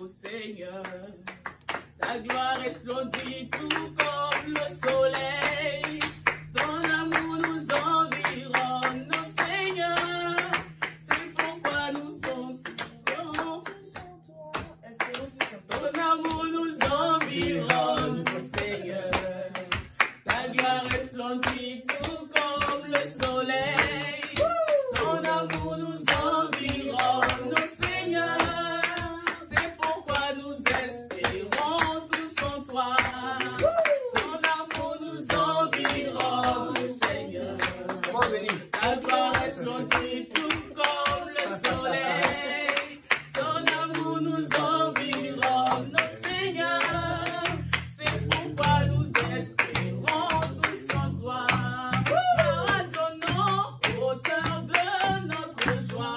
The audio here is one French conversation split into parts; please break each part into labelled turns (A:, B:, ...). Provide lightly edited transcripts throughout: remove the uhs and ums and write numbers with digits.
A: au Seigneur. Ta gloire resplendit tout comme le soleil. Ton amour nous environne, ô Seigneur. C'est pourquoi nous sommes ton amour nous environne, ô Seigneur. Ta gloire resplendit tout comme le soleil. Ton amour nous environne, ô Seigneur. C'est pourquoi nous espérons tous en toi. Ton amour nous environne, ô Seigneur. Ta gloire resplendit tout comme le soleil. Ton amour nous environne, ô Seigneur. C'est pourquoi nous espérons tous en toi. Gloire à ton nom, auteur de notre joie.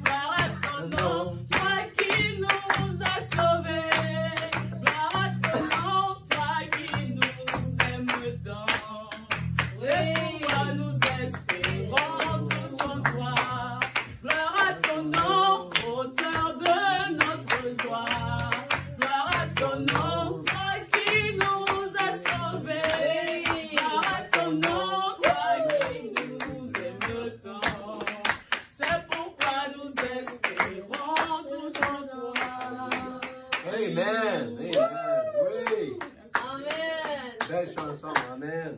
A: Gloire à ton nom, toi qui nous as sauvés. Gloire à ton nom, toi qui nous aimes tant. C'est pourquoi nous espérons tous en toi. Gloire à ton nom, auteur de notre joie. Gloire à ton nom, toi qui nous as sauvés. Gloire à ton nom, toi qui nous aimes tant. C'est pourquoi nous espérons tous en toi.
B: Amen. Amen. Oui.
C: Amen.
B: Belle chanson. Amen.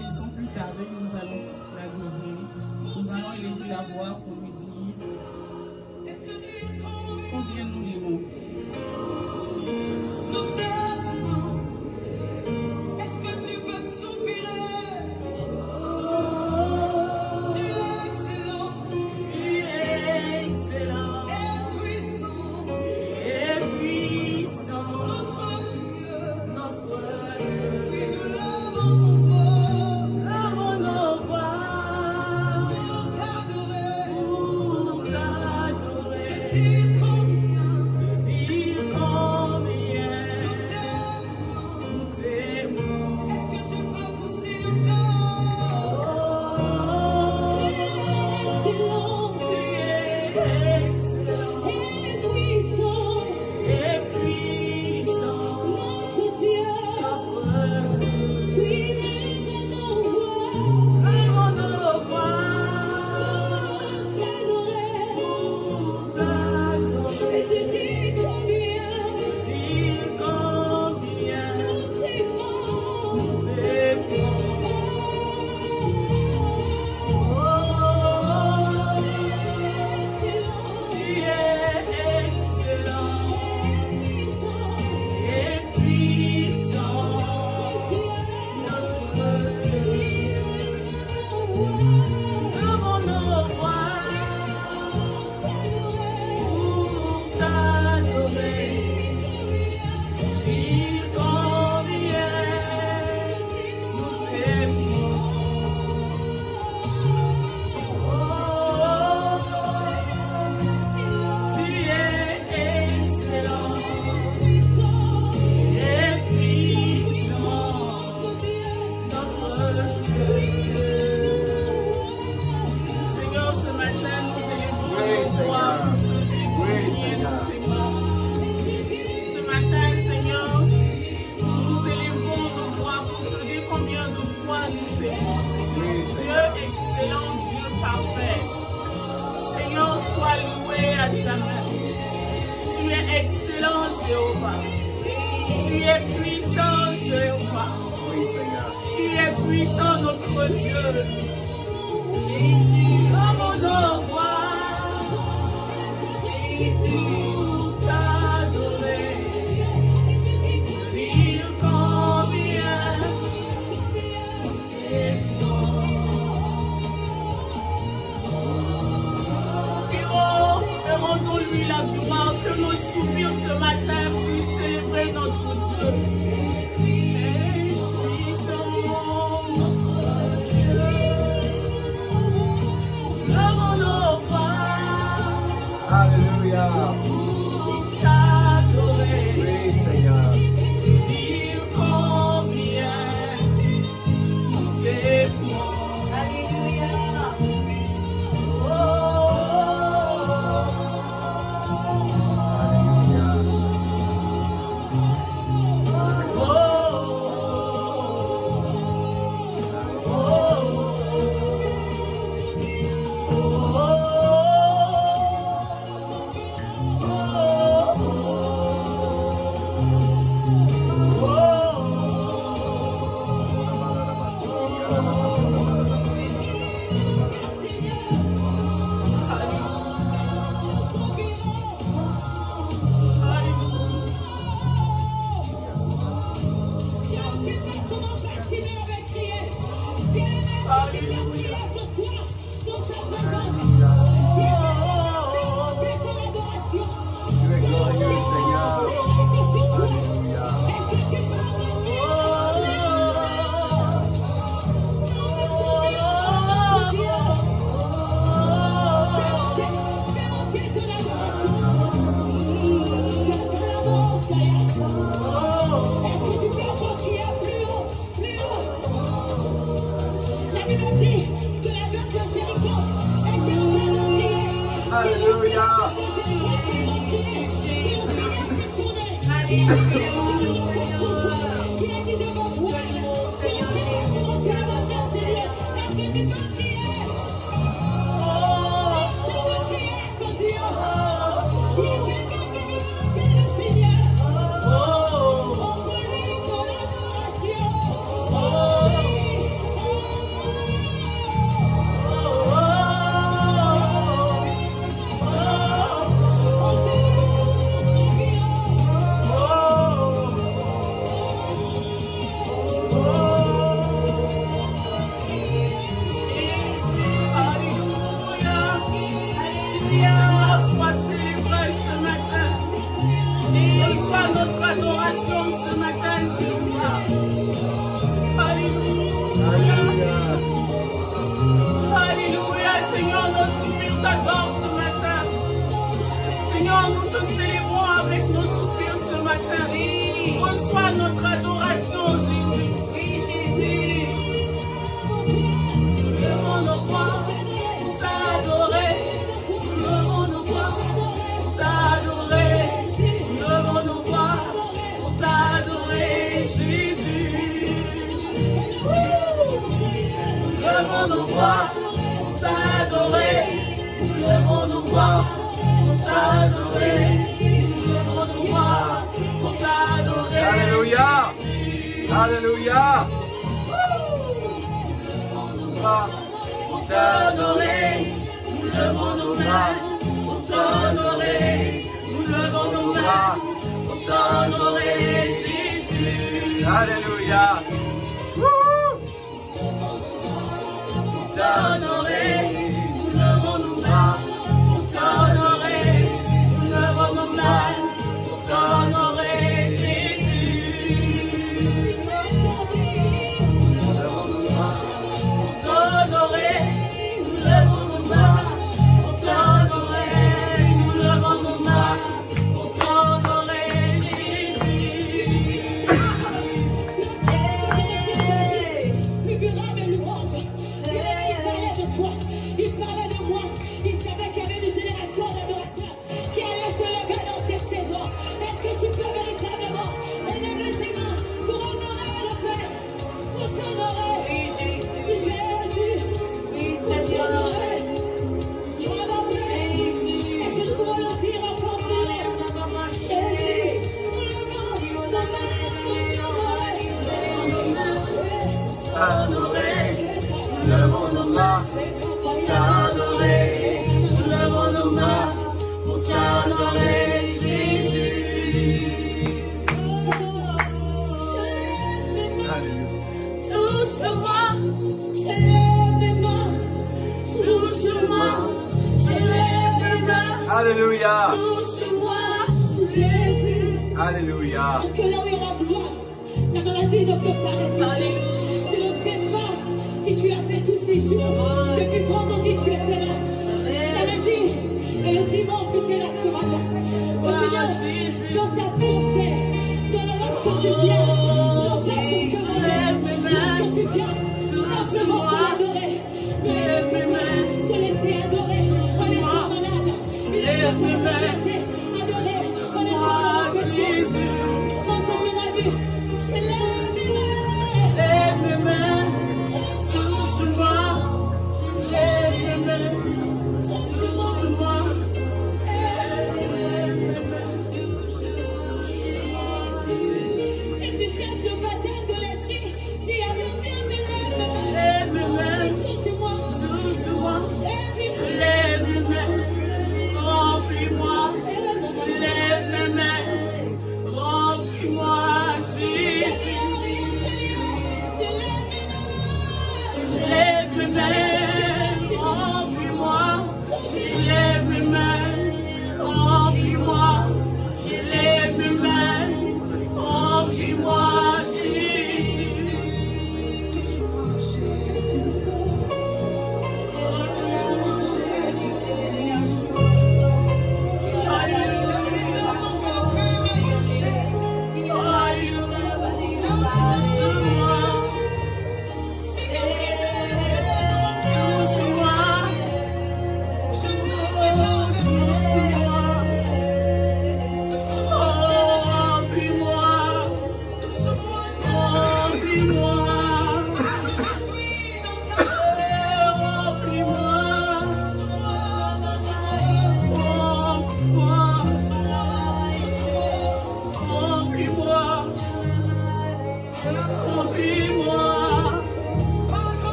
A: Et sans plus tarder, nous allons la glorifier. Nous allons élever la voix pour lui dire combien nous l'aimons.
D: Est-ce que tu peux soupirer? Tu es excellent
A: Tu es excellent
D: et puissant,
A: et puissant,
D: notre Dieu.
A: notre Dieu.
D: Oui, nous l'avons nos voix
A: Lavons nos voix
D: pour t'adorer.
A: pour t'adorer.
D: Te dire combien
A: Te dire combien
D: nous t'aimons.
A: nous t'aimons.
D: Est-ce que tu peux pousser encore? Tu es excellent
A: Tu es excellent
D: et puissant,
A: et puissant,
D: notre Dieu.
A: notre Dieu.
D: Oui, nous levons nos voix
A: Lavons nos voix
D: pour t'adorer.
A: pour t'adorer.
D: Et te dire combien
A: Dire combien
D: nous t'aimons.
A: nous t'aimons. Tu es excellent et puissant, notre Dieu. Levons nos voix pour t'adorer. Dire combien nous t'aimons. Tu es excellent et puissant, notre Dieu. Seigneur, ce matin, nous élevons nos voix pour te dire combien nous t'aimons. Ce matin, Seigneur, nous élevons nos voix pour te dire combien de fois nous t'aimons, Seigneur. Dieu excellent, Dieu parfait. Seigneur, sois loué à jamais. Tu es excellent, Jéhovah. Tu es puissant, Jéhovah.
B: Oui, Seigneur.
A: Tu es puissant, notre Dieu. Levons nos voix pour t'adorer. Dire combien nous t'aimons. Soupirons et rendons-lui la gloire, que nos soupirs ce matin puissent célébrer notre Dieu. Puissant, notre Dieu.
C: Alléluia. Pour t'adorer, nous levons nos mains. Pour t'honorer, nous levons nos mains. Pour t'honorer, Jésus. Alléluia. Pour t'honorer, nous levons nos mains. Pour t'honorer, nous levons nos mains. Pour t'honorer, Jésus. Alléluia.
D: Touche-moi, Jésus.
C: Alléluia.
D: Parce que là où il y aura gloire, la maladie ne peut pas résister. Je ne sais pas si tu as fait tous ces jours. Depuis vendredi, tu étais là. Samedi et le dimanche, tu étais là ce matin. Oh Seigneur, dans sa pensée, dans lorsque tu viens, non pas pour commander, lorsque tu viens, simplement pour adorer, te laisser adorer en étant malade. Il ne peut pas te laisser adorer en étant dans le péché. Comment simplement dire, je lève mes mains, touche-moi, lève mes mains, touche-moi. Si tu cherches le baptême de l'esprit, dis à ton Dieu, je lève mes mains, touche-moi, Jésus,
A: lève mes mains, remplis-moi.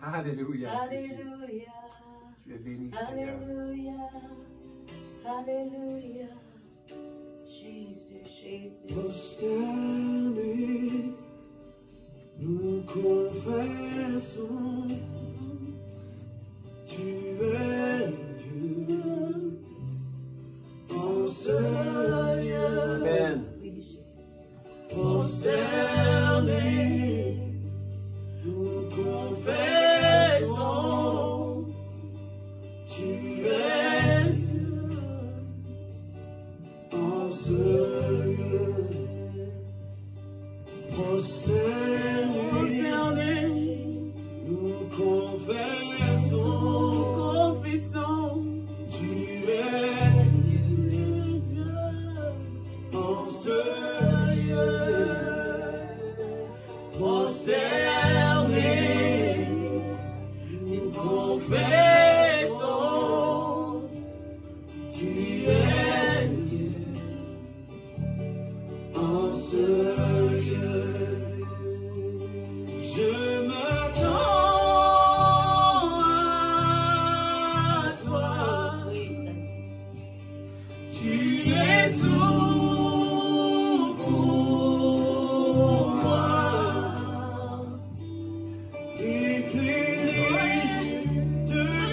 B: Alléluia.
D: Alléluia.
B: Tu es béni, Seigneur.
D: Alléluia. Alléluia. Jésus, Jésus.
E: Prosternés, nous confessons, tu es Dieu, en ce lieu.
B: Amen.
E: Prosternés, nous confessons, tu es Dieu, en ce lieu. Prosternés, nous confessons, tu es Dieu, en ce lieu. Prosternés, nous confessons, tu es Dieu, en ce lieu. Je m'attends à toi, tu es tout pour moi. Éclairé de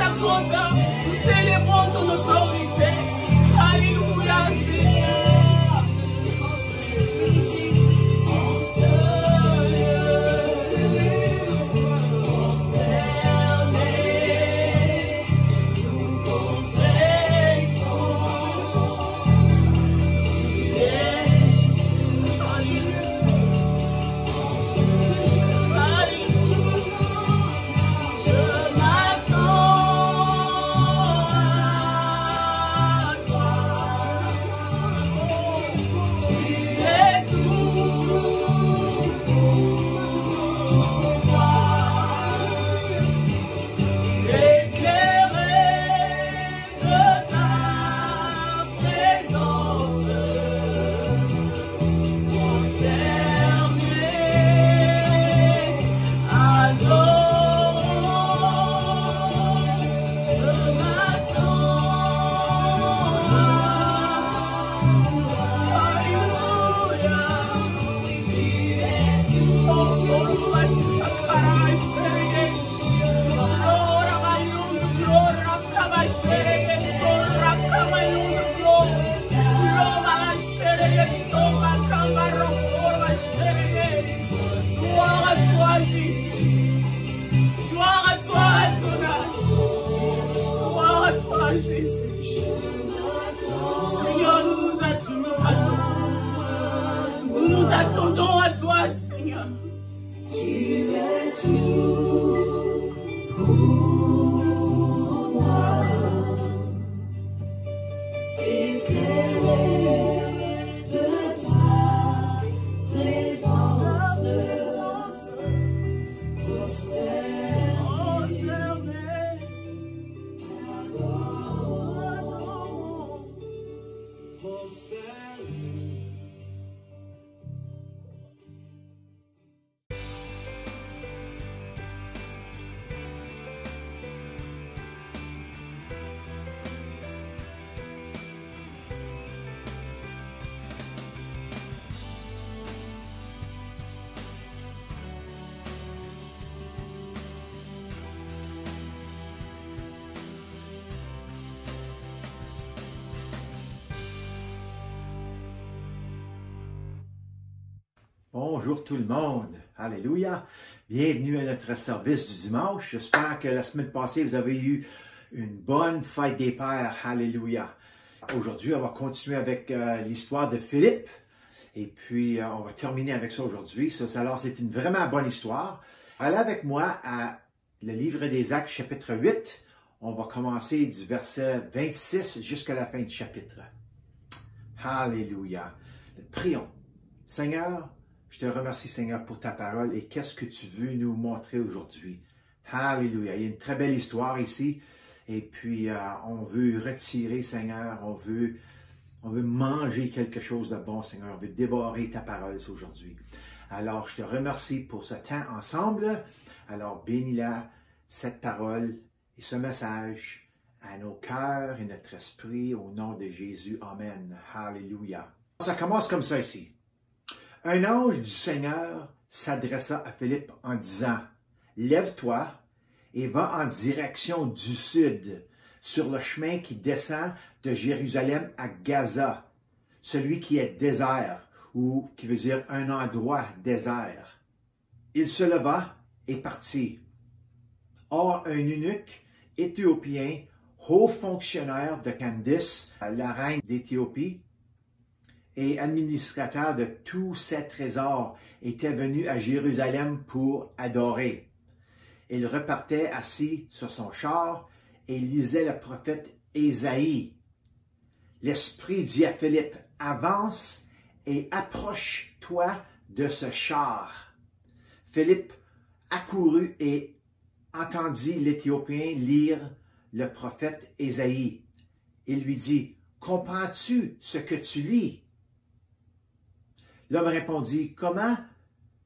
A: t'accordons, nous célébrons ton autorité. Alléluia, Jésus. Attendons à toi, Seigneur.
E: Tu es tout pour moi. Éclairé de ta présence,
F: Bonjour tout le monde, alléluia, bienvenue à notre service du dimanche. J'espère que la semaine passée vous avez eu une bonne fête des pères, alléluia. Aujourd'hui on va continuer avec l'histoire de Philippe et puis on va terminer avec ça aujourd'hui. Alors c'est une vraiment bonne histoire. Allez avec moi à le livre des Actes chapitre 8, on va commencer du verset 26 jusqu'à la fin du chapitre. Alléluia, prions. Seigneur, je te remercie, Seigneur, pour ta parole et qu'est-ce que tu veux nous montrer aujourd'hui. Alléluia. Il y a une très belle histoire ici et puis on veut retirer, Seigneur, on veut manger quelque chose de bon, Seigneur. On veut dévorer ta parole aujourd'hui. Alors, je te remercie pour ce temps ensemble. Alors, bénis-la, cette parole et ce message à nos cœurs et notre esprit au nom de Jésus. Amen. Alléluia. Ça commence comme ça ici. Un ange du Seigneur s'adressa à Philippe en disant, « Lève-toi et va en direction du sud, sur le chemin qui descend de Jérusalem à Gaza, celui qui est désert, ou qui veut dire un endroit désert. » Il se leva et partit. Or, un eunuque éthiopien, haut fonctionnaire de Candace, la reine d'Éthiopie, et administrateur de tous ses trésors, était venu à Jérusalem pour adorer. Il repartait assis sur son char et lisait le prophète Ésaïe. L'Esprit dit à Philippe, « Avance et approche-toi de ce char. » Philippe accourut et entendit l'Éthiopien lire le prophète Ésaïe. Il lui dit, « Comprends-tu ce que tu lis? » L'homme répondit, « Comment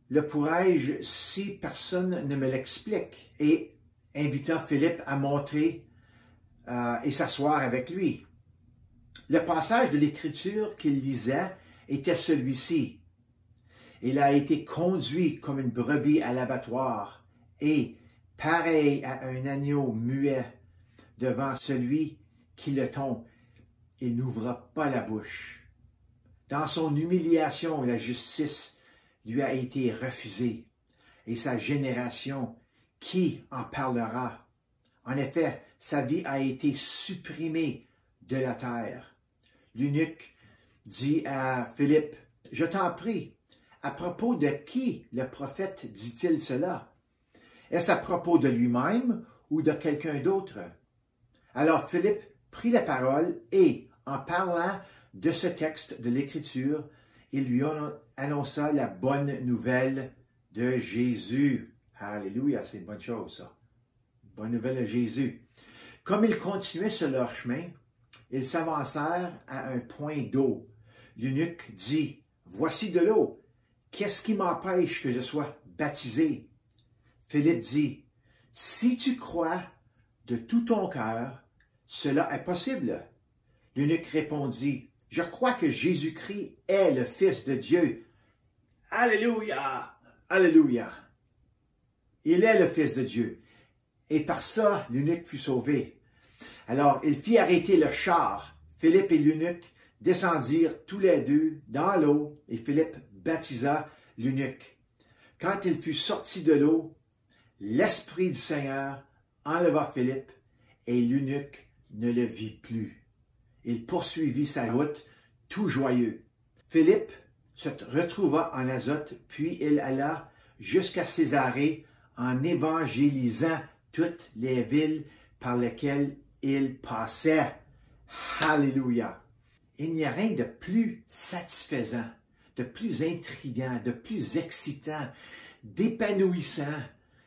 F: le pourrais-je si personne ne me l'explique? » Et invita Philippe à monter et s'asseoir avec lui. Le passage de l'Écriture qu'il lisait était celui-ci. Il a été conduit comme une brebis à l'abattoir et, pareil à un agneau muet, devant celui qui le tombe. Il n'ouvra pas la bouche. Dans son humiliation, la justice lui a été refusée. Et sa génération, qui en parlera? En effet, sa vie a été supprimée de la terre. L'eunuque dit à Philippe, « Je t'en prie, à propos de qui le prophète dit-il cela? Est-ce à propos de lui-même ou de quelqu'un d'autre? » Alors Philippe prit la parole et, en parlant de ce texte de l'Écriture, il lui annonça la bonne nouvelle de Jésus. Alléluia, c'est une bonne chose, ça. Bonne nouvelle de Jésus. Comme ils continuaient sur leur chemin, ils s'avancèrent à un point d'eau. L'eunuque dit, « Voici de l'eau. Qu'est-ce qui m'empêche que je sois baptisé? » Philippe dit, « Si tu crois de tout ton cœur, cela est possible. » L'eunuque répondit, « Je crois que Jésus-Christ est le Fils de Dieu. » Alléluia! Alléluia! Il est le Fils de Dieu. Et par ça, l'eunuque fut sauvé. Alors, il fit arrêter le char. Philippe et l'eunuque descendirent tous les deux dans l'eau et Philippe baptisa l'eunuque. Quand il fut sorti de l'eau, l'Esprit du Seigneur enleva Philippe et l'eunuque ne le vit plus. Il poursuivit sa route tout joyeux. Philippe se retrouva en Azote, puis il alla jusqu'à Césarée en évangélisant toutes les villes par lesquelles il passait. Alléluia! Il n'y a rien de plus satisfaisant, de plus intriguant, de plus excitant, d'épanouissant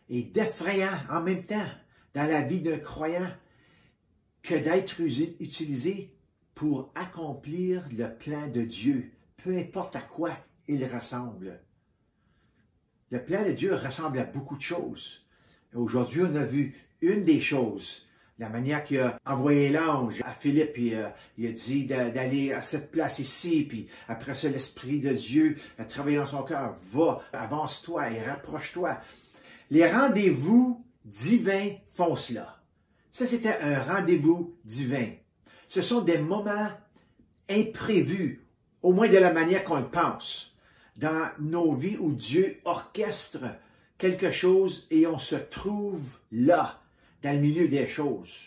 F: et d'effrayant en même temps dans la vie d'un croyant que d'être utilisé pour accomplir le plan de Dieu, peu importe à quoi il ressemble. Le plan de Dieu ressemble à beaucoup de choses. Aujourd'hui, on a vu une des choses, la manière qu'il a envoyé l'ange à Philippe, il a dit d'aller à cette place ici, puis après ça, l'Esprit de Dieu a travaillé dans son cœur. Va, avance-toi et rapproche-toi. Les rendez-vous divins font cela. Ça, c'était un rendez-vous divin. Ce sont des moments imprévus, au moins de la manière qu'on le pense, dans nos vies où Dieu orchestre quelque chose et on se trouve là, dans le milieu des choses.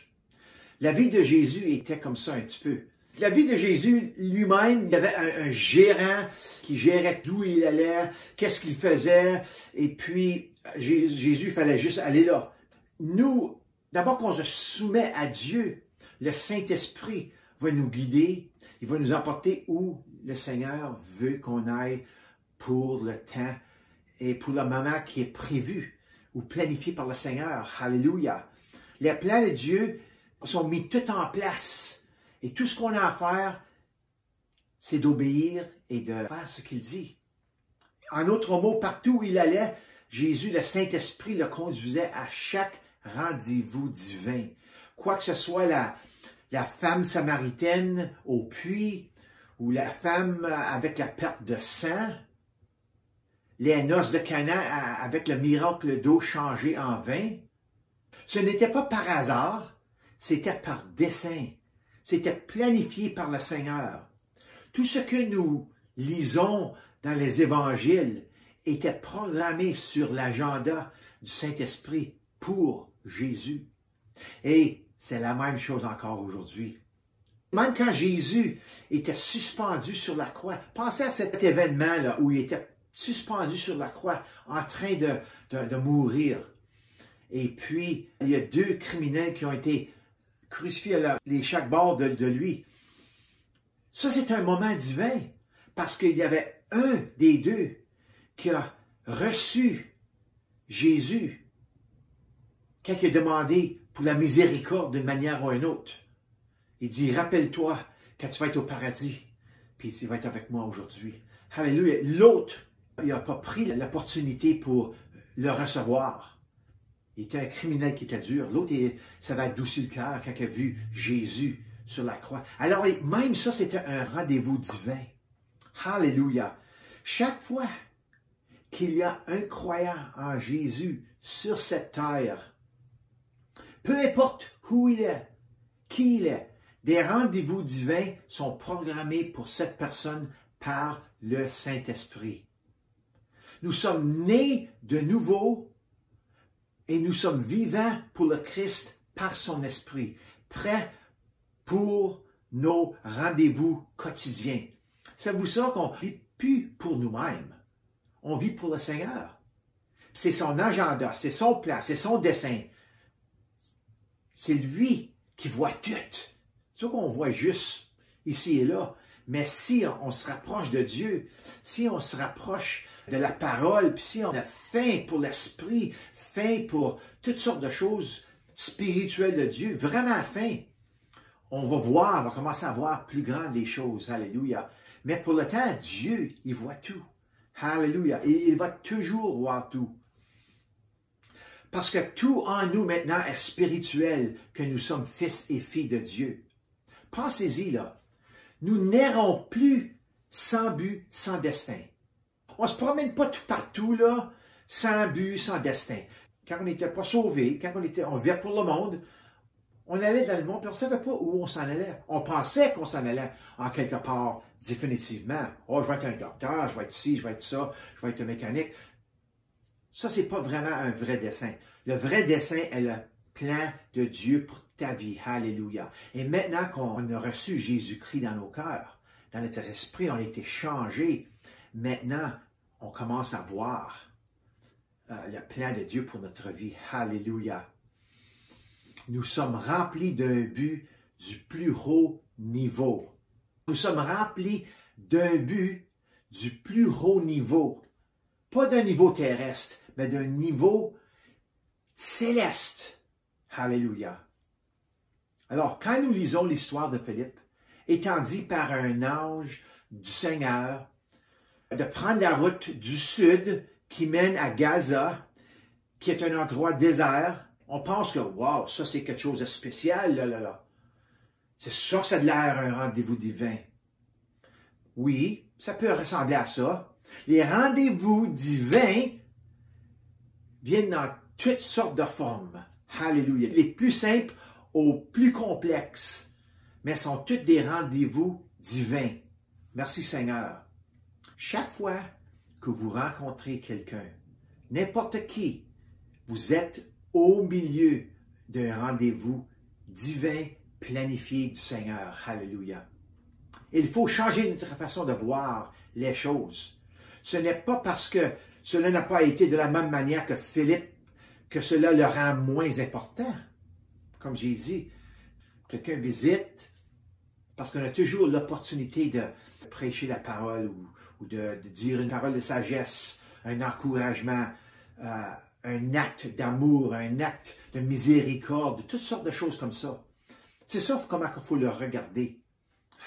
F: La vie de Jésus était comme ça un petit peu. La vie de Jésus lui-même, il y avait un gérant qui gérait d'où il allait, qu'est-ce qu'il faisait, et puis Jésus, il fallait juste aller là. Nous, d'abord qu'on se soumet à Dieu, le Saint-Esprit va nous guider, il va nous emporter où le Seigneur veut qu'on aille pour le temps et pour le moment qui est prévu ou planifié par le Seigneur. Alléluia! Les plans de Dieu sont mis tout en place. Et tout ce qu'on a à faire, c'est d'obéir et de faire ce qu'il dit. En d'autres mots, partout où il allait, Jésus, le Saint-Esprit, le conduisait à chaque rendez-vous divin. Quoi que ce soit la femme samaritaine au puits, ou la femme avec la perte de sang, les noces de Cana avec le miracle d'eau changée en vin, ce n'était pas par hasard, c'était par dessein. C'était planifié par le Seigneur. Tout ce que nous lisons dans les évangiles était programmé sur l'agenda du Saint-Esprit pour Jésus. Et c'est la même chose encore aujourd'hui. Même quand Jésus était suspendu sur la croix, pensez à cet événement-là où il était suspendu sur la croix, en train de mourir. Et puis, il y a deux criminels qui ont été crucifiés à chaque bord de lui. Ça, c'est un moment divin, parce qu'il y avait un des deux qui a reçu Jésus quand il a demandé pour la miséricorde d'une manière ou d'une autre. Il dit, rappelle-toi quand tu vas être au paradis, puis tu vas être avec moi aujourd'hui. Alléluia. L'autre, il n'a pas pris l'opportunité pour le recevoir. Il était un criminel qui était dur. L'autre, ça va adoucir le cœur quand il a vu Jésus sur la croix. Alors, même ça, c'était un rendez-vous divin. Alléluia. Chaque fois qu'il y a un croyant en Jésus sur cette terre, peu importe où il est, qui il est. Des rendez-vous divins sont programmés pour cette personne par le Saint-Esprit. Nous sommes nés de nouveau et nous sommes vivants pour le Christ par son Esprit, prêts pour nos rendez-vous quotidiens. Savez-vous ça qu'on ne vit plus pour nous-mêmes, on vit pour le Seigneur. C'est son agenda, c'est son plan, c'est son dessein. C'est lui qui voit tout. C'est sûr qu'on voit juste ici et là, mais si on se rapproche de Dieu, si on se rapproche de la parole, puis si on a faim pour l'esprit, faim pour toutes sortes de choses spirituelles de Dieu, vraiment faim, on va commencer à voir plus grandes les choses. Alléluia. Mais pour le temps, Dieu, il voit tout. Alléluia. Et il va toujours voir tout. Parce que tout en nous maintenant est spirituel, que nous sommes fils et filles de Dieu. Pensez-y là. Nous n'errons plus sans but, sans destin. On ne se promène pas tout partout là, sans but, sans destin. Quand on n'était pas sauvés, quand on vivait pour le monde, on allait dans le monde, puis on ne savait pas où on s'en allait. On pensait qu'on s'en allait en quelque part, définitivement. Oh, je vais être un docteur, je vais être ci, je vais être ça, je vais être un mécanique. Ça, ce n'est pas vraiment un vrai dessein. Le vrai dessein est le plan de Dieu pour ta vie. Alléluia. Et maintenant qu'on a reçu Jésus-Christ dans nos cœurs, dans notre esprit, on a été changé. Maintenant, on commence à voir le plan de Dieu pour notre vie. Alléluia. Nous sommes remplis d'un but du plus haut niveau. Nous sommes remplis d'un but du plus haut niveau. Pas d'un niveau terrestre, mais d'un niveau céleste. Alléluia. Alors, quand nous lisons l'histoire de Philippe, étant dit par un ange du Seigneur, de prendre la route du sud qui mène à Gaza, qui est un endroit désert, on pense que, wow, ça c'est quelque chose de spécial, là. C'est sûr que ça a l'air un rendez-vous divin. Oui, ça peut ressembler à ça. Les rendez-vous divins viennent dans toutes sortes de formes. Alléluia. Les plus simples aux plus complexes, mais sont tous des rendez-vous divins. Merci Seigneur. Chaque fois que vous rencontrez quelqu'un, n'importe qui, vous êtes au milieu d'un rendez-vous divin planifié du Seigneur. Alléluia. Il faut changer notre façon de voir les choses. Ce n'est pas parce que cela n'a pas été de la même manière que Philippe que cela le rend moins important. Comme j'ai dit, quelqu'un visite parce qu'on a toujours l'opportunité de prêcher la parole ou de dire une parole de sagesse, un encouragement, un acte d'amour, un acte de miséricorde, toutes sortes de choses comme ça. C'est ça comment il faut le regarder.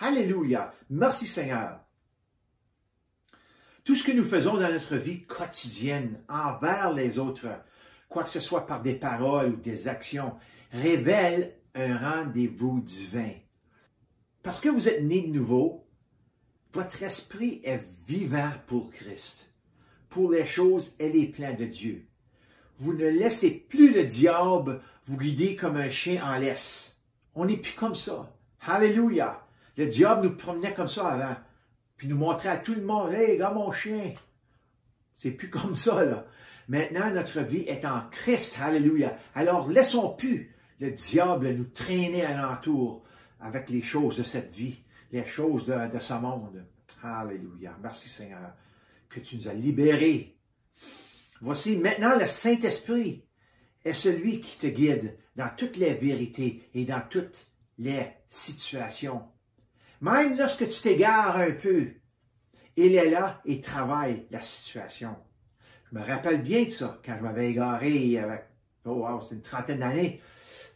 F: Alléluia! Merci Seigneur! Tout ce que nous faisons dans notre vie quotidienne envers les autres, quoi que ce soit par des paroles ou des actions, révèle un rendez-vous divin. Parce que vous êtes né de nouveau, votre esprit est vivant pour Christ, pour les choses et les plans de Dieu. Vous ne laissez plus le diable vous guider comme un chien en laisse. On n'est plus comme ça. Alléluia! Le diable nous promenait comme ça avant, puis nous montrait à tout le monde, « Hey, regarde mon chien! » C'est plus comme ça, là. Maintenant, notre vie est en Christ. Alléluia! Alors, laissons plus le diable nous traîner alentour avec les choses de cette vie, les choses de ce monde. Alléluia! Merci Seigneur, que tu nous as libérés. Voici, maintenant, le Saint-Esprit est celui qui te guide dans toutes les vérités et dans toutes les situations. Même lorsque tu t'égares un peu, il est là et travaille la situation. Je me rappelle bien de ça, quand je m'avais égaré avec, c'est une trentaine d'années.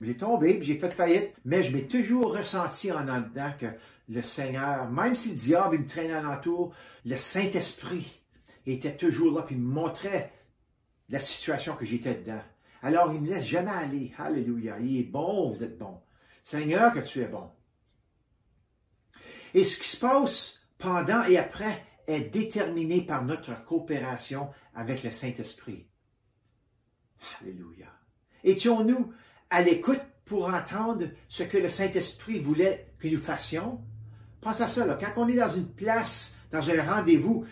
F: J'ai tombé, puis j'ai fait faillite, mais je m'ai toujours ressenti en dedans que le Seigneur, même si le diable il me traînait alentour, le Saint-Esprit était toujours là, puis il me montrait la situation que j'étais dedans. Alors, il ne me laisse jamais aller. Alléluia. Il est bon, vous êtes bon. Seigneur, que tu es bon. Et ce qui se passe pendant et après est déterminé par notre coopération avec le Saint-Esprit. Alléluia. Étions-nous à l'écoute pour entendre ce que le Saint-Esprit voulait que nous fassions? Pense à ça, là. Quand on est dans une place, dans un rendez-vous,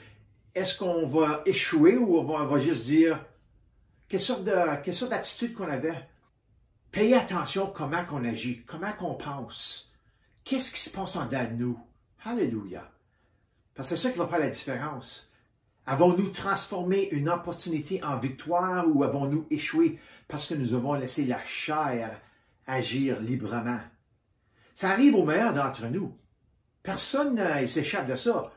F: est-ce qu'on va échouer ou on va juste dire quelle sorte d'attitude qu'on avait? Payez attention comment qu'on agit, comment qu'on pense. Qu'est-ce qui se passe en dedans de nous? Alléluia. Parce que c'est ça qui va faire la différence. Avons-nous transformé une opportunité en victoire ou avons-nous échoué parce que nous avons laissé la chair agir librement? Ça arrive au meilleur d'entre nous. Personne ne s'échappe de ça.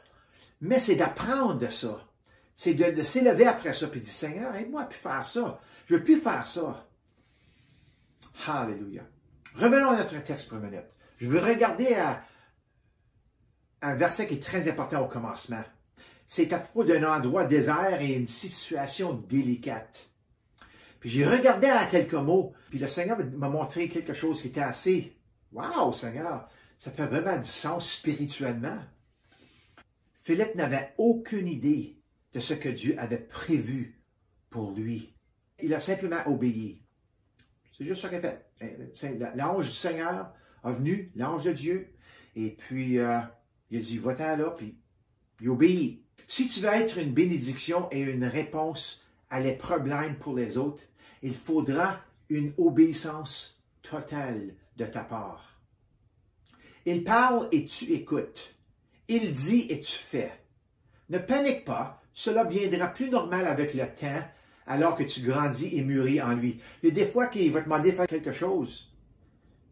F: Mais c'est d'apprendre de ça. C'est de s'élever après ça et de dire, Seigneur, aide-moi à plus faire ça. Je ne veux plus faire ça. Alléluia. Revenons à notre texte pour une minute. Je veux regarder à un verset qui est très important au commencement. C'est à propos d'un endroit désert et une situation délicate. Puis j'ai regardé à quelques mots, puis le Seigneur m'a montré quelque chose qui était assez... Wow, Seigneur, ça fait vraiment du sens spirituellement. Philippe n'avait aucune idée de ce que Dieu avait prévu pour lui. Il a simplement obéi. C'est juste ça qu'il a fait. L'ange du Seigneur est venu, l'ange de Dieu, et puis il a dit, va-t'en là, puis il obéit. Si tu veux être une bénédiction et une réponse à les problèmes pour les autres, il faudra une obéissance totale de ta part. Il parle et tu écoutes. Il dit et tu fais. Ne panique pas, cela viendra plus normal avec le temps, alors que tu grandis et mûris en lui. Il y a des fois qu'il va te demander de faire quelque chose,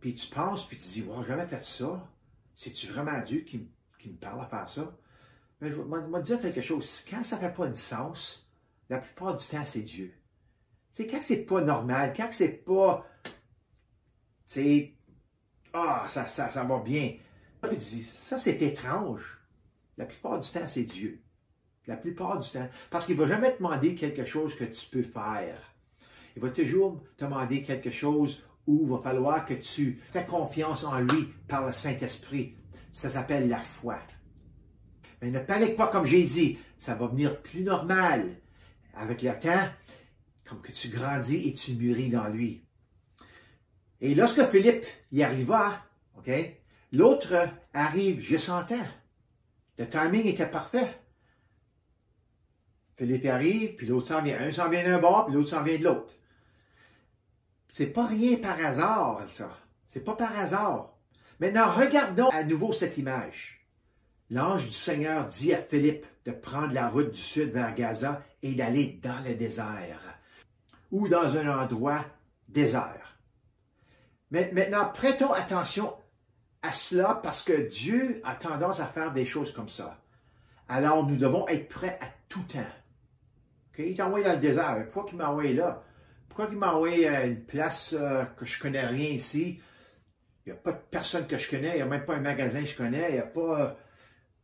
F: puis tu penses, puis tu dis, wow, j'ai jamais fait ça. C'est-tu vraiment Dieu qui me parle à faire ça? Mais je vais te dire quelque chose. Quand ça ne fait pas de sens, la plupart du temps, c'est Dieu. C'est quand c'est pas normal, quand c'est pas... C'est... Ah, ça va bien. Il dit, ça c'est étrange. La plupart du temps, c'est Dieu. La plupart du temps. Parce qu'il ne va jamais te demander quelque chose que tu peux faire. Il va toujours te demander quelque chose où il va falloir que tu fais confiance en lui par le Saint-Esprit. Ça s'appelle la foi. Mais ne panique pas, comme j'ai dit. Ça va venir plus normal avec le temps, comme que tu grandis et tu mûris dans lui. Et lorsque Philippe y arriva, okay, l'autre arrive juste en temps. Le timing était parfait. Philippe arrive, puis l'autre s'en vient. Un s'en vient d'un bord, puis l'autre s'en vient de l'autre. C'est pas rien par hasard, ça. C'est pas par hasard. Maintenant, regardons à nouveau cette image. L'ange du Seigneur dit à Philippe de prendre la route du sud vers Gaza et d'aller dans le désert, ou dans un endroit désert. Mais maintenant, prêtons attention à cela parce que Dieu a tendance à faire des choses comme ça. Alors, nous devons être prêts à tout temps. Okay? Il t'a envoyé dans le désert. Pourquoi il m'a envoyé là? Pourquoi il m'a envoyé à une place que je ne connais rien ici? Il n'y a pas de personne que je connais. Il n'y a même pas un magasin que je connais. Il n'y a pas...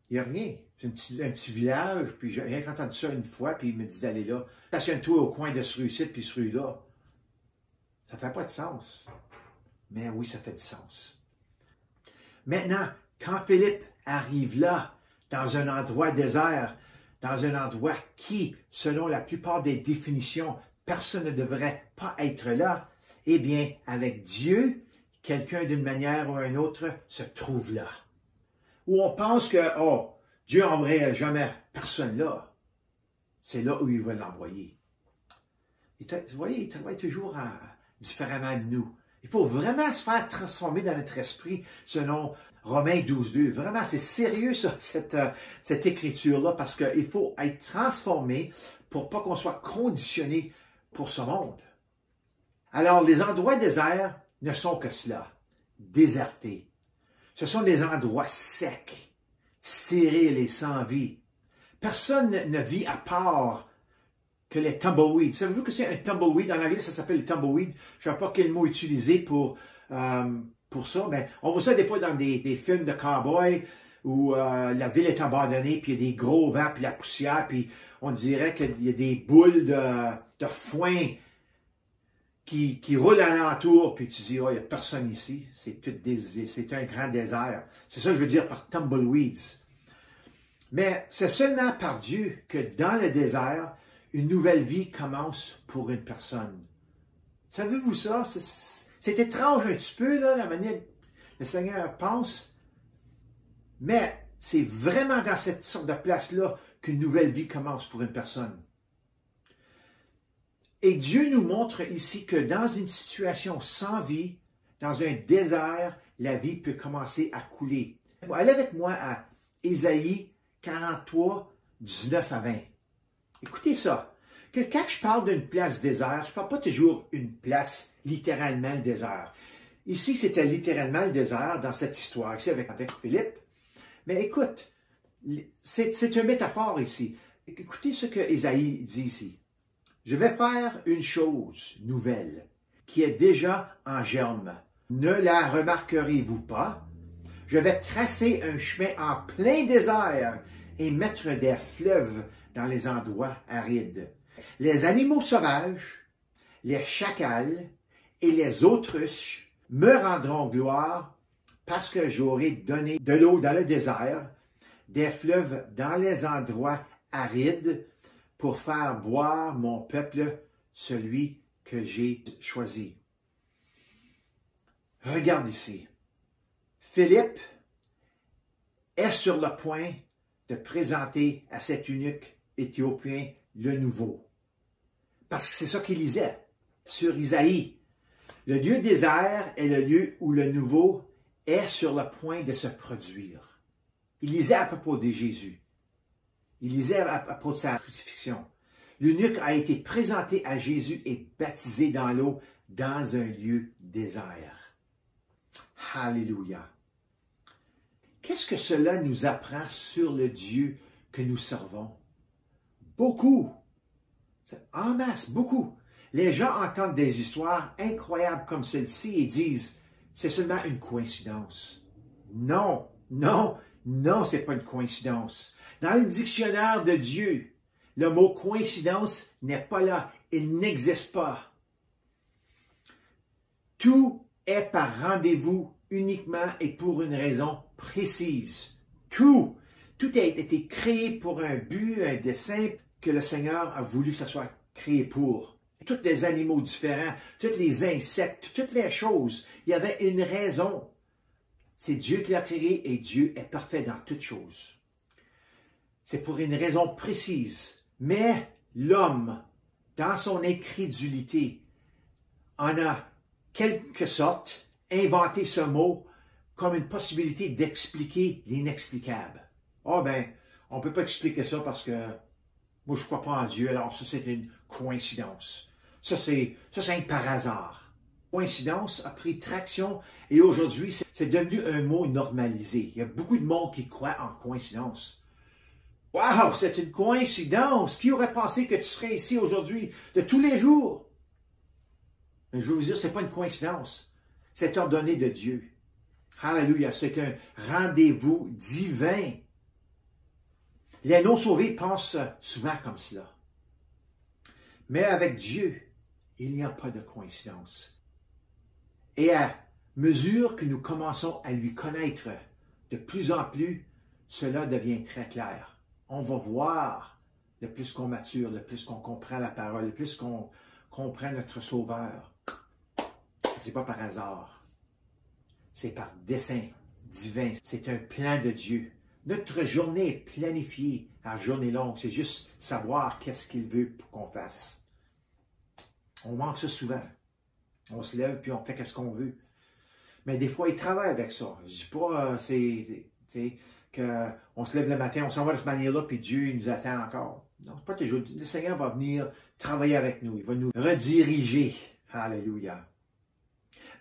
F: Il n'y a rien. C'est un petit village. Puis j'ai rien entendu ça une fois. Puis il me dit d'aller là. Stationne-toi au coin de ce rue-ci puis ce rue-là. Ça ne fait pas de sens. Mais oui, ça fait du sens. Maintenant, quand Philippe arrive là, dans un endroit désert, dans un endroit qui, selon la plupart des définitions, personne ne devrait pas être là, eh bien, avec Dieu, quelqu'un d'une manière ou une autre se trouve là. Où on pense que, oh, Dieu n'enverrait jamais personne là. C'est là où il va l'envoyer. Vous voyez, il travaille toujours différemment de nous. Il faut vraiment se faire transformer dans notre esprit selon Romains 12:2. Vraiment, c'est sérieux ça, cette écriture-là, parce qu'il faut être transformé pour pas qu'on soit conditionné pour ce monde. Alors, les endroits déserts ne sont que cela, désertés. Ce sont des endroits secs, stériles et sans vie. Personne ne vit à part que les tumbleweeds. Savez-vous que c'est un tumbleweed? En anglais, ça s'appelle le tumbleweed. Je ne sais pas quel mot utiliser pour ça, mais on voit ça des fois dans des films de cow-boys où la ville est abandonnée, puis il y a des gros vents, puis la poussière, puis on dirait qu'il y a des boules de foin qui roulent alentour, puis tu dis, oh, il n'y a personne ici. C'est un grand désert. C'est ça que je veux dire par tumbleweeds. Mais c'est seulement par Dieu que dans le désert, une nouvelle vie commence pour une personne. Savez-vous ça? C'est étrange un petit peu, là, la manière que le Seigneur pense, mais c'est vraiment dans cette sorte de place-là qu'une nouvelle vie commence pour une personne. Et Dieu nous montre ici que dans une situation sans vie, dans un désert, la vie peut commencer à couler. Allez avec moi à Ésaïe 43, 19 à 20. Écoutez ça. Que quand je parle d'une place désert, je ne parle pas toujours une place littéralement le désert. Ici, c'était littéralement le désert dans cette histoire, ici avec Philippe. Mais écoute, c'est une métaphore ici. Écoutez ce que Ésaïe dit ici. Je vais faire une chose nouvelle qui est déjà en germe. Ne la remarquerez-vous pas? Je vais tracer un chemin en plein désert et mettre des fleuves dans les endroits arides. Les animaux sauvages, les chacals et les autruches me rendront gloire parce que j'aurai donné de l'eau dans le désert, des fleuves dans les endroits arides pour faire boire mon peuple, celui que j'ai choisi. Regarde ici. Philippe est sur le point de présenter à cet eunuque éthiopien le nouveau. Parce que c'est ça qu'il lisait sur Isaïe. Le lieu désert est le lieu où le nouveau est sur le point de se produire. Il lisait à propos de Jésus. Il lisait à propos de sa crucifixion. L'eunuque a été présenté à Jésus et baptisé dans l'eau dans un lieu désert. Alléluia. Qu'est-ce que cela nous apprend sur le Dieu que nous servons? Beaucoup. En masse, beaucoup. Les gens entendent des histoires incroyables comme celle-ci et disent, c'est seulement une coïncidence. Non, non, non, c'est pas une coïncidence. Dans le dictionnaire de Dieu, le mot coïncidence n'est pas là. Il n'existe pas. Tout est par rendez-vous uniquement et pour une raison précise. Tout a été créé pour un but, un dessein que le Seigneur a voulu que ce soit créé pour. Tous les animaux différents, tous les insectes, toutes les choses, il y avait une raison. C'est Dieu qui l'a créé et Dieu est parfait dans toutes choses. C'est pour une raison précise. Mais l'homme, dans son incrédulité, en a quelque sorte inventé ce mot comme une possibilité d'expliquer l'inexplicable. Ah ben, on ne peut pas expliquer ça parce que moi je ne crois pas en Dieu, alors ça c'est une coïncidence. Ça c'est par hasard. Coïncidence a pris traction et aujourd'hui c'est devenu un mot normalisé. Il y a beaucoup de monde qui croit en coïncidence. Wow, c'est une coïncidence! Qui aurait pensé que tu serais ici aujourd'hui de tous les jours? Mais je veux vous dire, ce n'est pas une coïncidence. C'est ordonné de Dieu. Alléluia, c'est un rendez-vous divin. Les non-sauvés pensent souvent comme cela. Mais avec Dieu, il n'y a pas de coïncidence. Et à mesure que nous commençons à lui connaître de plus en plus, cela devient très clair. On va voir, le plus qu'on mature, le plus qu'on comprend la parole, le plus qu'on comprend notre Sauveur. Ce n'est pas par hasard. C'est par dessein divin. C'est un plan de Dieu. Notre journée est planifiée à journée longue. C'est juste savoir qu'est-ce qu'il veut pour qu'on fasse. On manque ça souvent. On se lève puis on fait qu'est-ce qu'on veut. Mais des fois, il travaille avec ça. Je ne dis pas, qu'on se lève le matin, on s'en va de cette manière-là, puis Dieu nous attend encore. Non, pas toujours. Le Seigneur va venir travailler avec nous. Il va nous rediriger. Alléluia.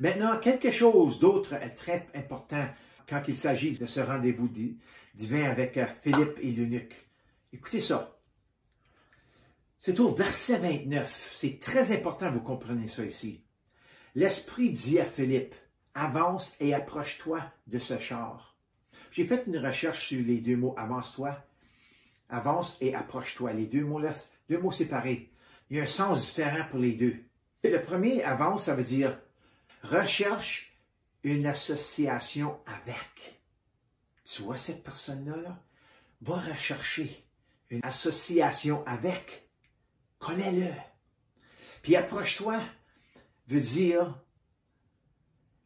F: Maintenant, quelque chose d'autre est très important quand il s'agit de ce rendez-vous divin avec Philippe et l'eunuque. Écoutez ça. C'est au verset 29. C'est très important, vous comprenez ça ici. L'Esprit dit à Philippe, « Avance et approche-toi de ce char. » J'ai fait une recherche sur les deux mots « avance-toi »,« avance » et « approche-toi ». Les deux mots-là, deux mots séparés. Il y a un sens différent pour les deux. Le premier « avance », ça veut dire « recherche une association avec ». Tu vois cette personne-là, là? Va rechercher une association avec. Connais-le. Puis « approche-toi » veut dire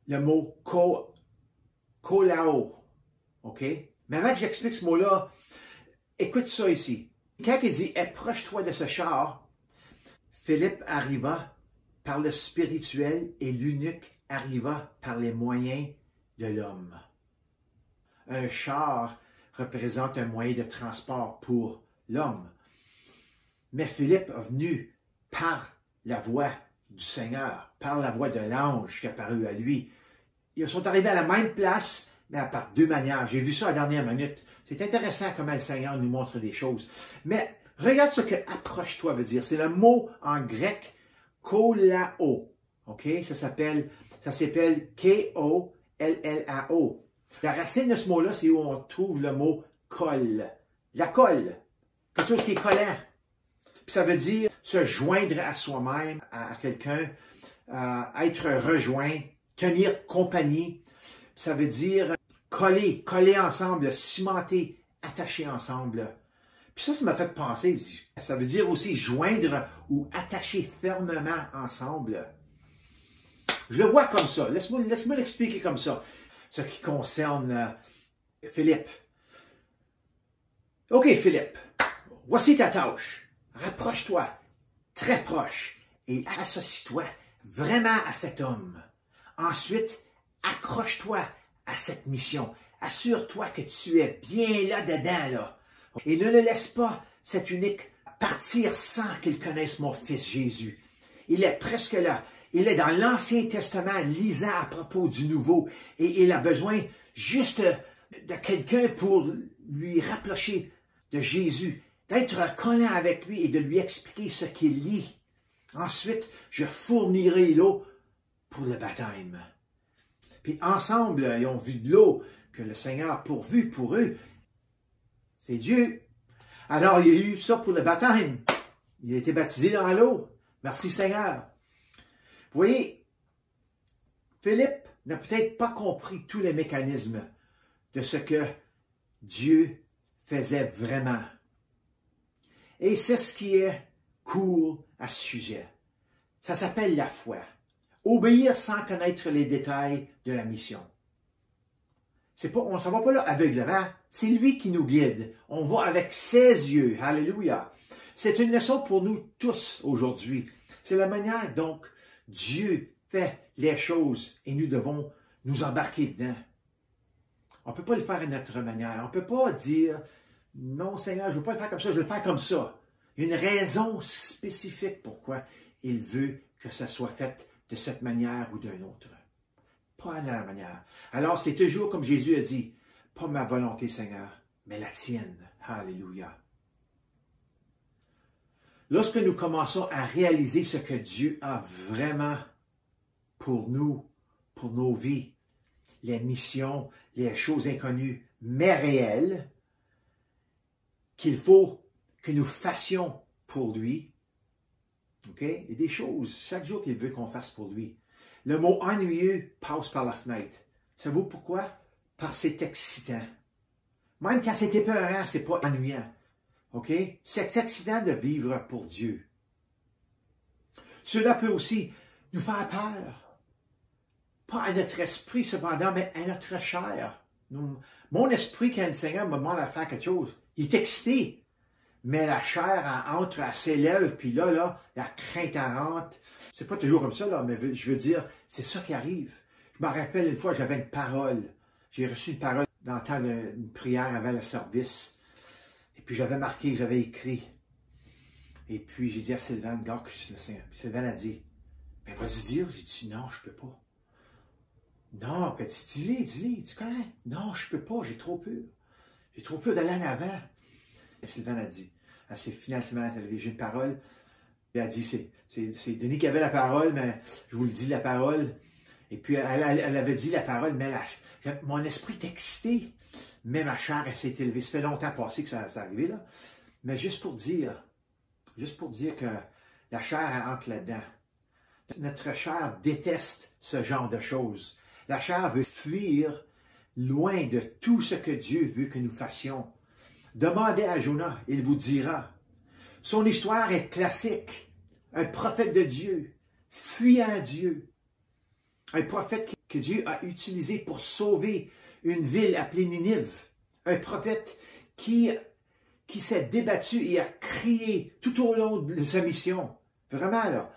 F: le mot kolao. OK? Mais avant que j'explique ce mot-là, écoute ça ici. Quand il dit « approche-toi de ce char », Philippe arriva par le spirituel et l'eunuque arriva par les moyens de l'homme. Un char représente un moyen de transport pour l'homme. Mais Philippe est venu par la voix du Seigneur, par la voix de l'ange qui est apparu à lui. Ils sont arrivés à la même place, mais par deux manières. J'ai vu ça à la dernière minute. C'est intéressant comment le Seigneur nous montre des choses. Mais regarde ce que « approche-toi » veut dire. C'est le mot en grec « kolao ». OK? Ça s'appelle K-O-L-L-A-O. La racine de ce mot-là, c'est où on trouve le mot « colle ». La colle. Quelque chose qui est collant. Puis ça veut dire se joindre à soi-même, à quelqu'un, être rejoint, tenir compagnie. Puis ça veut dire coller ensemble, cimenter, attacher ensemble. Puis ça m'a fait penser, ça veut dire aussi joindre ou attacher fermement ensemble. Je le vois comme ça. Laisse-moi l'expliquer comme ça. Ce qui concerne Philippe. OK, Philippe, voici ta tâche. Rapproche-toi, très proche, et associe-toi vraiment à cet homme. Ensuite, accroche-toi à cette mission. Assure-toi que tu es bien là-dedans, là. Et ne le laisse pas, cet unique, partir sans qu'il connaisse mon fils Jésus. Il est presque là. Il est dans l'Ancien Testament, lisant à propos du Nouveau. Et il a besoin juste de quelqu'un pour lui rapprocher de Jésus, d'être collant avec lui et de lui expliquer ce qu'il lit. Ensuite, je fournirai l'eau pour le baptême. Puis ensemble, ils ont vu de l'eau que le Seigneur a pourvu pour eux. C'est Dieu. Alors, il y a eu ça pour le baptême. Il a été baptisé dans l'eau. Merci Seigneur. Vous voyez, Philippe n'a peut-être pas compris tous les mécanismes de ce que Dieu faisait vraiment. Et c'est ce qui est cool à ce sujet. Ça s'appelle la foi. Obéir sans connaître les détails de la mission. On ne s'en va pas là aveuglement. C'est lui qui nous guide. On va avec ses yeux. Alléluia. C'est une leçon pour nous tous aujourd'hui. C'est la manière dont Dieu fait les choses et nous devons nous embarquer dedans. On ne peut pas le faire à notre manière. On ne peut pas dire « Non, Seigneur, je ne veux pas le faire comme ça, je veux le faire comme ça. » Il y a une raison spécifique pourquoi il veut que ça soit fait de cette manière ou d'une autre. Pas de la manière. Alors, c'est toujours comme Jésus a dit, « Pas ma volonté, Seigneur, mais la tienne. » Alléluia. Lorsque nous commençons à réaliser ce que Dieu a vraiment pour nous, pour nos vies, les missions, les choses inconnues, mais réelles, qu'il faut que nous fassions pour lui. OK? Il y a des choses chaque jour qu'il veut qu'on fasse pour lui. Le mot ennuyeux passe par la fenêtre. Savez-vous pourquoi? Parce que c'est excitant. Même quand c'est épeurant, c'est pas ennuyant. OK? C'est excitant de vivre pour Dieu. Cela peut aussi nous faire peur. Pas à notre esprit cependant, mais à notre chair. Mon esprit, quand le Seigneur me demande à faire quelque chose, il est excité. Mais la chair, elle s'élève, puis là, la crainte rentre. C'est pas toujours comme ça, là, mais je veux dire, c'est ça qui arrive. Je me rappelle une fois, j'avais une parole. J'ai reçu une parole dans le temps d'une prière avant le service. Et puis j'avais marqué, j'avais écrit. Et puis j'ai dit à Sylvain, gars, que je suis le Seigneur. Puis Sylvain a dit, ben vas-y dire. J'ai dit, non, je peux pas. Non, puis dis-le, dis correct. Non, je peux pas, j'ai trop peur. J'ai trop peur d'aller en avant. Et Sylvain a dit, elle s'est finalement levée, j'ai une parole. Elle a dit, c'est Denis qui avait la parole, mais je vous le dis, la parole. Et puis elle avait dit la parole, mais mon esprit est excité. Mais ma chair, elle s'est élevée. Ça fait longtemps passé que ça est arrivé, là. Mais juste pour dire que la chair, elle entre là-dedans. Notre chair déteste ce genre de choses. La chair veut fuir loin de tout ce que Dieu veut que nous fassions. Demandez à Jonas, il vous dira. Son histoire est classique. Un prophète de Dieu, fuyant Dieu. Un prophète que Dieu a utilisé pour sauver une ville appelée Ninive. Un prophète qui s'est débattu et a crié tout au long de sa mission. Vraiment, là.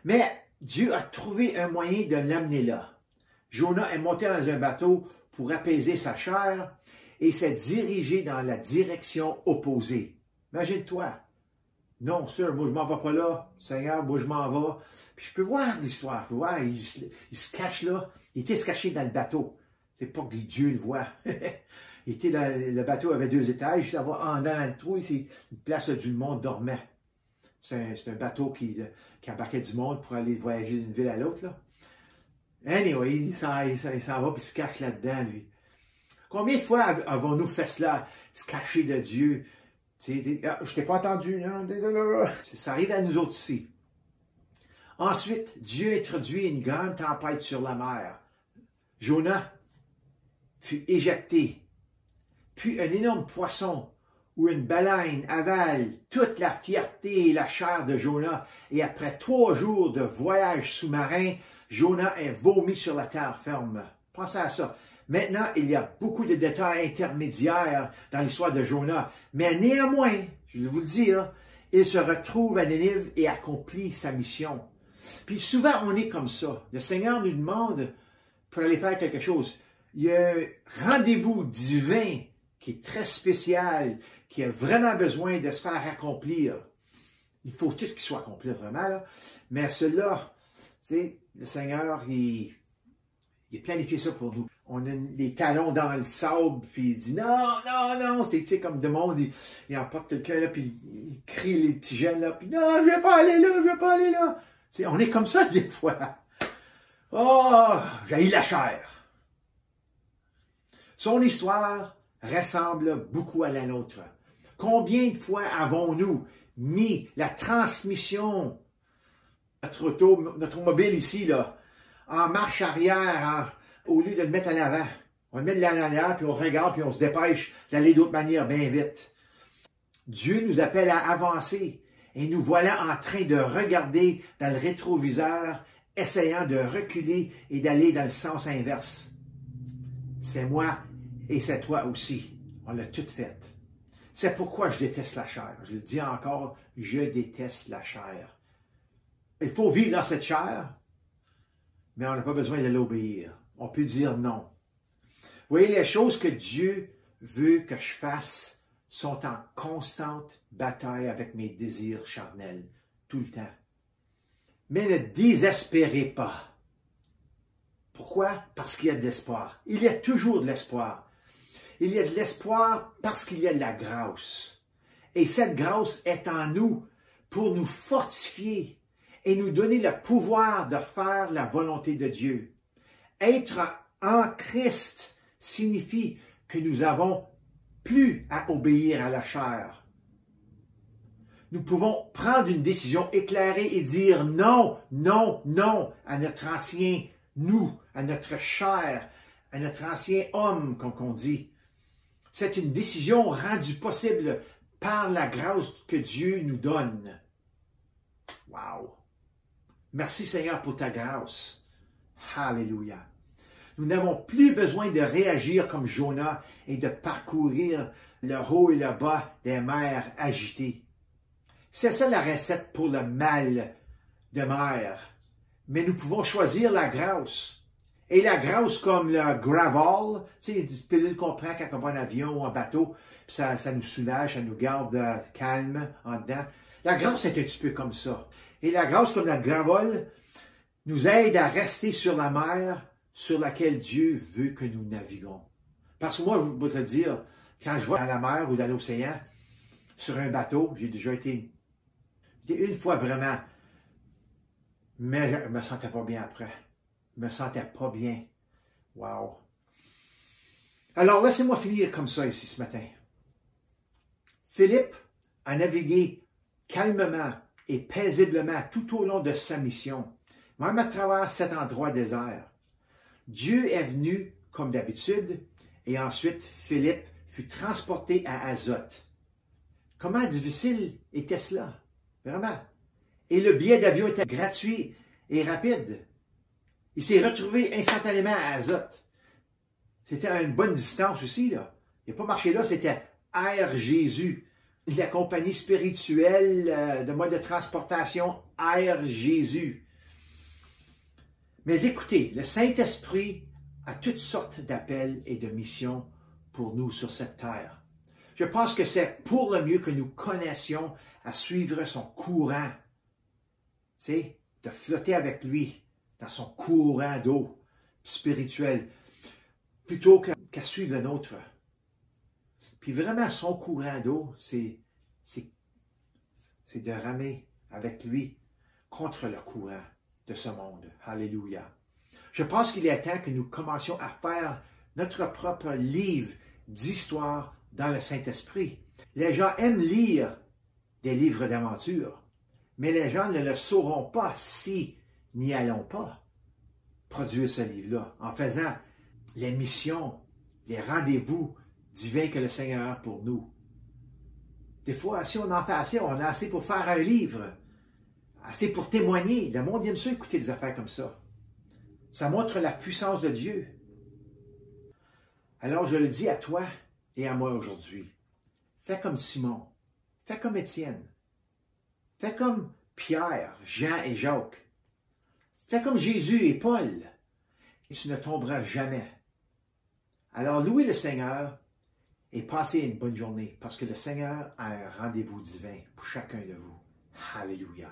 F: Mais Dieu a trouvé un moyen de l'amener là. Jonas est monté dans un bateau pour apaiser sa chair et s'est dirigé dans la direction opposée. Imagine-toi. Non, sir, moi je m'en vais pas là. Seigneur, moi je m'en vais. Puis je peux voir l'histoire. Je peux voir, il se cache là. Il était se cacher dans le bateau. C'est pas que Dieu le voit. Le bateau avait 2 étages. Ça va en dans le trou. C'est une place où tout le monde dormait. C'est un bateau qui embarquait du monde pour aller voyager d'une ville à l'autre, là. Anyway, il s'en va puis il se cache là-dedans, lui. Combien de fois avons-nous fait cela, se cacher de Dieu? Je t'ai pas entendu. Ça arrive à nous autres ici. Ensuite, Dieu introduit une grande tempête sur la mer. Jonas fut éjecté. Puis un énorme poisson ou une baleine avale toute la fierté et la chair de Jonas. Et après 3 jours de voyage sous-marin, Jonas est vomi sur la terre ferme. Pensez à ça. Maintenant, il y a beaucoup de détails intermédiaires dans l'histoire de Jonas. Mais néanmoins, je vais vous le dire, il se retrouve à Ninive et accomplit sa mission. Puis souvent, on est comme ça. Le Seigneur nous demande pour aller faire quelque chose. Il y a un rendez-vous divin qui est très spécial, qui a vraiment besoin de se faire accomplir. Il faut tout qu'il soit accompli vraiment, là. Mais cela, tu sais, le Seigneur, il planifie ça pour nous. On a les talons dans le sable, puis il dit non, non, non. C'est comme de monde, il emporte quelqu'un là, puis il crie les petits jeunes là, puis non, je vais pas aller là, je vais pas aller là. T'sais, on est comme ça des fois. Oh, j'haïs la chair. Son histoire ressemble beaucoup à la nôtre. Combien de fois avons-nous mis la transmission notre automobile ici, là, en marche arrière, au lieu de le mettre à l'avant? On le met de l'arrière, puis on regarde, puis on se dépêche d'aller d'autre manière bien vite. Dieu nous appelle à avancer, et nous voilà en train de regarder dans le rétroviseur, essayant de reculer et d'aller dans le sens inverse. C'est moi et c'est toi aussi. On l'a tout fait. C'est pourquoi je déteste la chair. Je le dis encore, je déteste la chair. Il faut vivre dans cette chair, mais on n'a pas besoin de l'obéir. On peut dire non. Vous voyez, les choses que Dieu veut que je fasse sont en constante bataille avec mes désirs charnels, tout le temps. Mais ne désespérez pas. Pourquoi? Parce qu'il y a de l'espoir. Il y a toujours de l'espoir. Il y a de l'espoir parce qu'il y a de la grâce. Et cette grâce est en nous pour nous fortifier et nous donner le pouvoir de faire la volonté de Dieu. Être en Christ signifie que nous avons plus à obéir à la chair. Nous pouvons prendre une décision éclairée et dire non, non, non à notre ancien nous, à notre chair, à notre ancien homme, comme on dit. C'est une décision rendue possible par la grâce que Dieu nous donne. Wow! Merci Seigneur pour ta grâce. Alléluia. Nous n'avons plus besoin de réagir comme Jonas et de parcourir le haut et le bas des mers agitées. C'est ça la recette pour le mal de mer. Mais nous pouvons choisir la grâce. Et la grâce comme le gravel, tu sais, du pilule qu'on prend quand on va en avion ou en bateau, puis ça nous soulage, ça nous garde calme en dedans. La grâce est un petit peu comme ça. Et la grâce comme le gravel nous aide à rester sur la mer sur laquelle Dieu veut que nous naviguons. Parce que moi, je vais te dire, quand je vais à la mer ou dans l'océan, sur un bateau, j'ai déjà été une fois vraiment, mais je me sentais pas bien après. Je me sentais pas bien. Wow. Alors, laissez-moi finir comme ça ici ce matin. Philippe a navigué calmement et paisiblement tout au long de sa mission, même à travers cet endroit désert. Dieu est venu comme d'habitude et ensuite Philippe fut transporté à Azote. Comment difficile était cela? Vraiment. Et le billet d'avion était gratuit et rapide. Il s'est retrouvé instantanément à Azote. C'était à une bonne distance aussi, là. Il n'a pas marché là, c'était Air Jésus. La compagnie spirituelle de mode de transportation Air Jésus. Mais écoutez, le Saint-Esprit a toutes sortes d'appels et de missions pour nous sur cette terre. Je pense que c'est pour le mieux que nous connaissions à suivre son courant. Tu sais, de flotter avec lui dans son courant d'eau spirituel, plutôt qu'à suivre le nôtre. Puis vraiment, son courant d'eau, c'est de ramer avec lui contre le courant de ce monde. Alléluia. Je pense qu'il est temps que nous commencions à faire notre propre livre d'histoire dans le Saint-Esprit. Les gens aiment lire des livres d'aventure, mais les gens ne le sauront pas si n'y allons pas produire ce livre-là en faisant les missions, les rendez-vous divins que le Seigneur a pour nous. Des fois, si on en fait assez, on a assez pour faire un livre, assez pour témoigner. Le monde aime ça écouter des affaires comme ça. Ça montre la puissance de Dieu. Alors je le dis à toi et à moi aujourd'hui. Fais comme Simon. Fais comme Étienne. Fais comme Pierre, Jean et Jacques. Fais comme Jésus et Paul. Et tu ne tomberas jamais. Alors louez le Seigneur et passez une bonne journée parce que le Seigneur a un rendez-vous divin pour chacun de vous. Alléluia.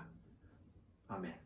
F: Amen.